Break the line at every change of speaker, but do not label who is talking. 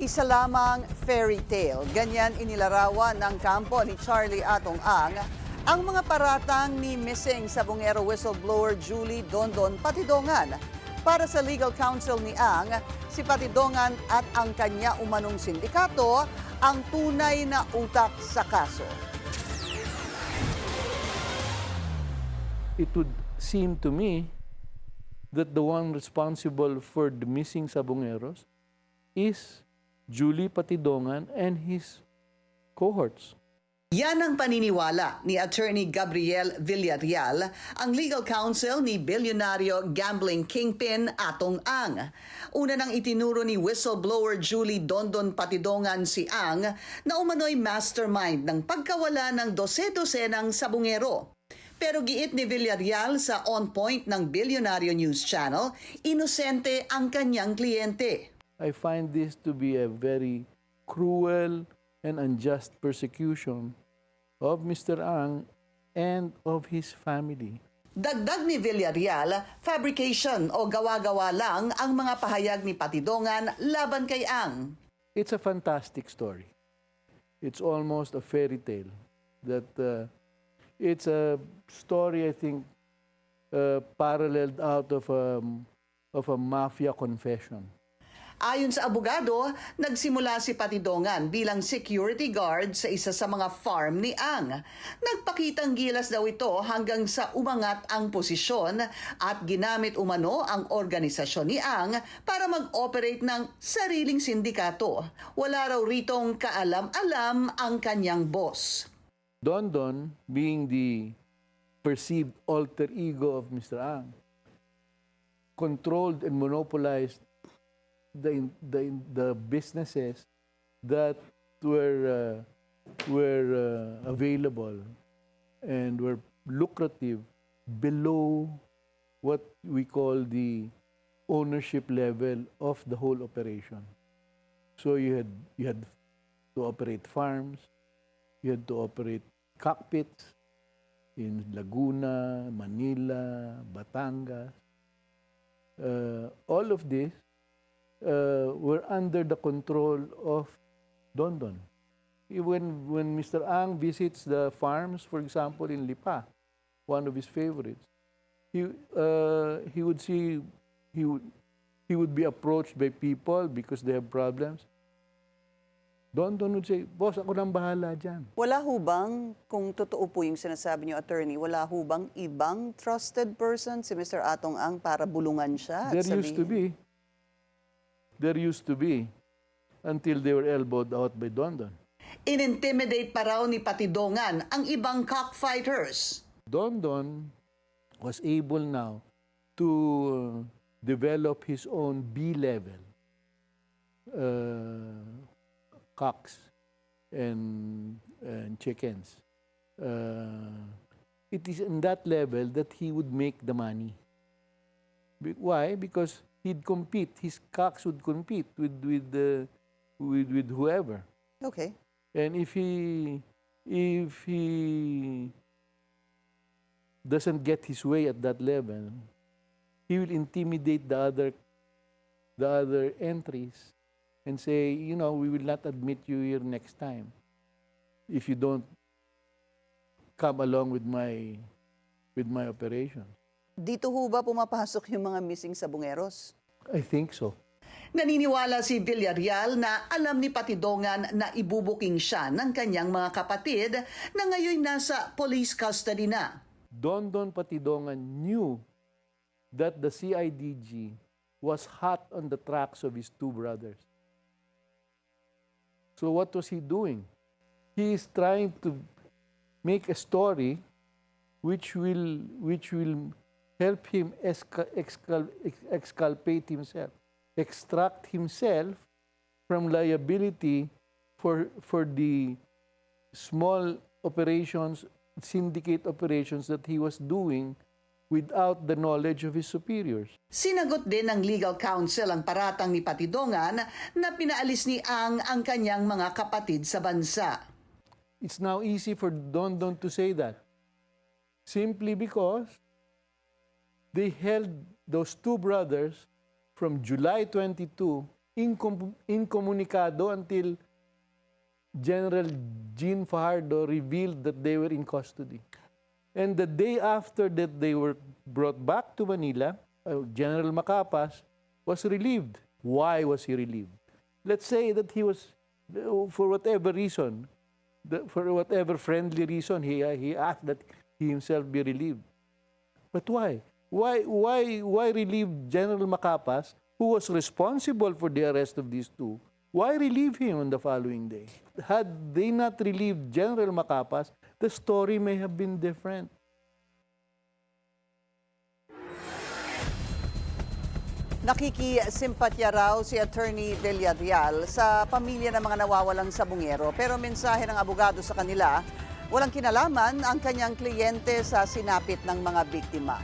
Isa lamang fairy tale. Ganyan inilarawan ng kampo ni Charlie Atong ang mga paratang ni missing sabongero whistleblower Julie Dondon Patidongan. Para sa legal counsel ni Ang, si Patidongan at ang kanya umanong sindikato ang tunay na utak sa kaso.
It would seem to me that the one responsible for the missing sabongeros is Julie Patidongan and his cohorts.
Yan ang paniniwala ni Attorney Gabriel Villarreal, ang legal counsel ni bilyonaryo gambling kingpin Atong Ang. Una nang itinuro ni whistleblower Julie Dondon Patidongan si Ang na umano'y mastermind ng pagkawala ng dose-dosenang sabongero. Pero giit ni Villarreal sa On Point ng Bilyonaryo News Channel, inosente ang kanyang kliyente.
I find this to be a very cruel and unjust persecution of Mr. Ang and of his family.
Dagdag ni Villarreal, fabrication o gawa-gawa lang ang mga pahayag ni Patidongan laban kay Ang.
It's a fantastic story. It's almost a fairy tale. It's a story, I think, paralleled out of a mafia confession.
Ayon sa abogado, nagsimula si Patidongan bilang security guard sa isa sa mga farm ni Ang. Nagpakitang gilas daw ito hanggang sa umangat ang posisyon at ginamit umano ang organisasyon ni Ang para mag-operate ng sariling sindikato. Wala raw ritong kaalam-alam ang kanyang boss.
Dondon, being the perceived alter ego of Mr. Ang, controlled and monopolized the businesses that were available and were lucrative below what we call the ownership level of the whole operation. So you had to operate farms, you had to operate cockpits in Laguna, Manila, Batangas. All of this were under the control of Dondon. When Mr. Ang visits the farms, for example, in Lipa, one of his favorites, he would be approached by people because they have problems. Dondon would say, "Boss, ako nang bahala dyan."
Wala hubang, kung totoo po yung sinasabi niyo, attorney, wala hubang ibang trusted person si Mr. Atong Ang para bulungan siya?
There used to be. There used to be until they were elbowed out by Dondon.
Inintimidate pa raw ni Patidongan ang ibang cockfighters.
Dondon was able now to develop his own B-level cocks and chickens. It is in that level that he would make the money. Why? Because he'd compete. His cocks would compete with whoever.
Okay.
And if he doesn't get his way at that level, he will intimidate the other entries and say, we will not admit you here next time if you don't come along with my operations.
Dito ho ba pumapasok yung mga missing sabongeros?
I think so.
Naniniwala si Villarreal na alam ni Patidongan na ibubuking siya ng kanyang mga kapatid na ngayon nasa police custody na.
Dondon Patidongan knew that the CIDG was hot on the tracks of his two brothers. So what was he doing? He is trying to make a story which will help him exculpate himself, extract himself from liability for the small operations, syndicate operations that he was doing without the knowledge of his superiors.
Sinagot din ng legal counsel ang paratang ni Patidongan na pinaalis ni Ang kanyang mga kapatid sa bansa.
It's now easy for Dondon to say that, simply because they held those two brothers from July 22 incomunicado until General Jean Fajardo revealed that they were in custody. And the day after that they were brought back to Manila, General Macapas was relieved. Why was he relieved? Let's say that he was, for whatever reason, for whatever friendly reason, he asked that he himself be relieved. But why? Why relieve General Macapas, who was responsible for the arrest of these two? Why relieve him on the following day? Had they not relieved General Macapas, the story may have been different.
Nakikisimpatya raw si Attorney Villarreal sa pamilya ng mga nawawalang sabungero, pero mensahe ng abogado sa kanila, walang kinalaman ang kanyang kliyente sa sinapit ng mga biktima.